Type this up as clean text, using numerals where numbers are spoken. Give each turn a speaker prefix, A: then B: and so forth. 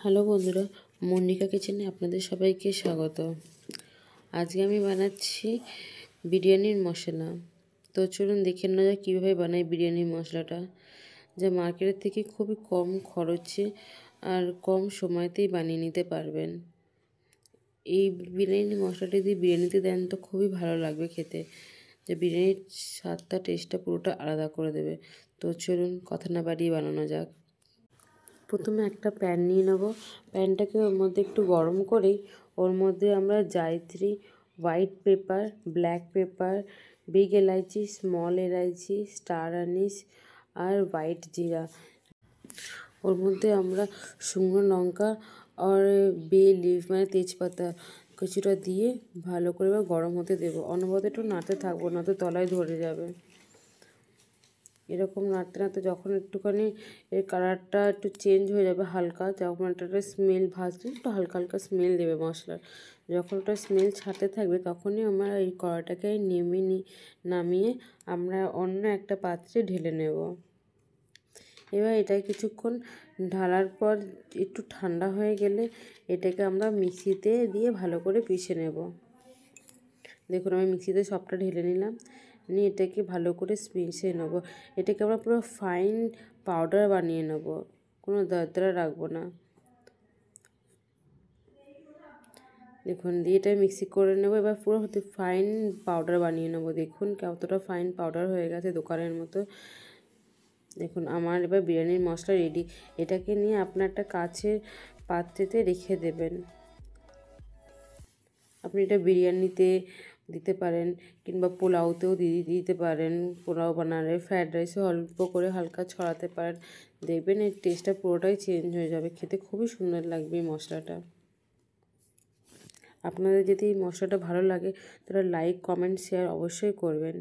A: Hello বন্ধুরা, মনিকা কিচেনে আপনাদের সবাইকে স্বাগত। আজকে আমি বানাচ্ছি বিরিয়ানির মশলা। তো চলুন দেখে নেওয়া যাক কীভাবে বানাই বিরিয়ানির মশলাটা, যা মার্কেটের থেকে খুবই কম খরচে আর কম সময়তেই বানিয়ে নিতে পারবেন। এই বিরিয়ানির মশলাটা যদি বিরিয়ানিতে দেন তো খুবই ভালো লাগবে খেতে, যে বিরিয়ানির স্বাদটা টেস্টটা পুরোটা আলাদা করে দেবে। তো চলুন কথা না বাড়িয়ে বানানো যাক। প্রথমে একটা প্যান নিয়ে নেব। প্যানটাকে ওর মধ্যে একটু গরম করেই ওর মধ্যে আমরা জায়ত্রী, white pepper, black pepper, big এলাইচি, স্মল এলাইচি, স্টার আনিস আর হোয়াইট জিরা, ওর মধ্যে আমরা শুকনো লঙ্কা আর বে লিভ মানে তেজপাতা কিছুটা দিয়ে ভালো করে গরম হতে দেবো। অনবরত একটু নাড়তে থাকবো, না তো তলায় ধরে যাবে। এরকম নাড়তে নাড়তে যখন একটুখানি এর কালারটা একটু চেঞ্জ হয়ে যাবে হালকা, যখন একটা স্মেল ভাজলে একটু হালকা হালকা স্মেল দেবে মশলার, যখন ওটা স্মেল ছাড়তে থাকবে তখনই আমরা এই কড়াটাকে নামিয়ে আমরা অন্য একটা পাত্রে ঢেলে নেব। এবার এটা কিছুক্ষণ ঢালার পর একটু ঠান্ডা হয়ে গেলে এটাকে আমরা মিক্সিতে দিয়ে ভালো করে পিষে নেব। দেখুন আমি মিক্সিতে সবটা ঢেলে নিলাম, নিয়ে এটাকে ভালো করে পিষে নেবো। এটাকে আমরা পুরো ফাইন পাউডার বানিয়ে নেব, কোনো দরদরা রাখবো না। দেখুন দিয়ে এটা মিক্সি করে নেবো। এবার পুরো ফাইন পাউডার বানিয়ে নেবো। দেখুন কতটা ফাইন পাউডার হয়ে গেছে দোকানের মতো। দেখুন আমার এবার বিরিয়ানির মশলা রেডি। এটাকে নিয়ে আপনার একটা কাচের পাত্রেতে রেখে দেবেন। আপনি এটা বিরিয়ানিতে দিতে পারেন কিংবা পোলাওতেও দিতে পারেন। পোলাও বানালে ফ্রায়েড রাইসে অল্প করে হালকা ছড়াতে পারেন। দেখবেন এর টেস্টটা পুরোটাই চেঞ্জ হয়ে যাবে, খেতে খুবই সুন্দর লাগবে এই মশলাটা। আপনাদের যদি এই মশলাটা ভালো লাগে তাহলে লাইক, কমেন্ট, শেয়ার অবশ্যই করবেন।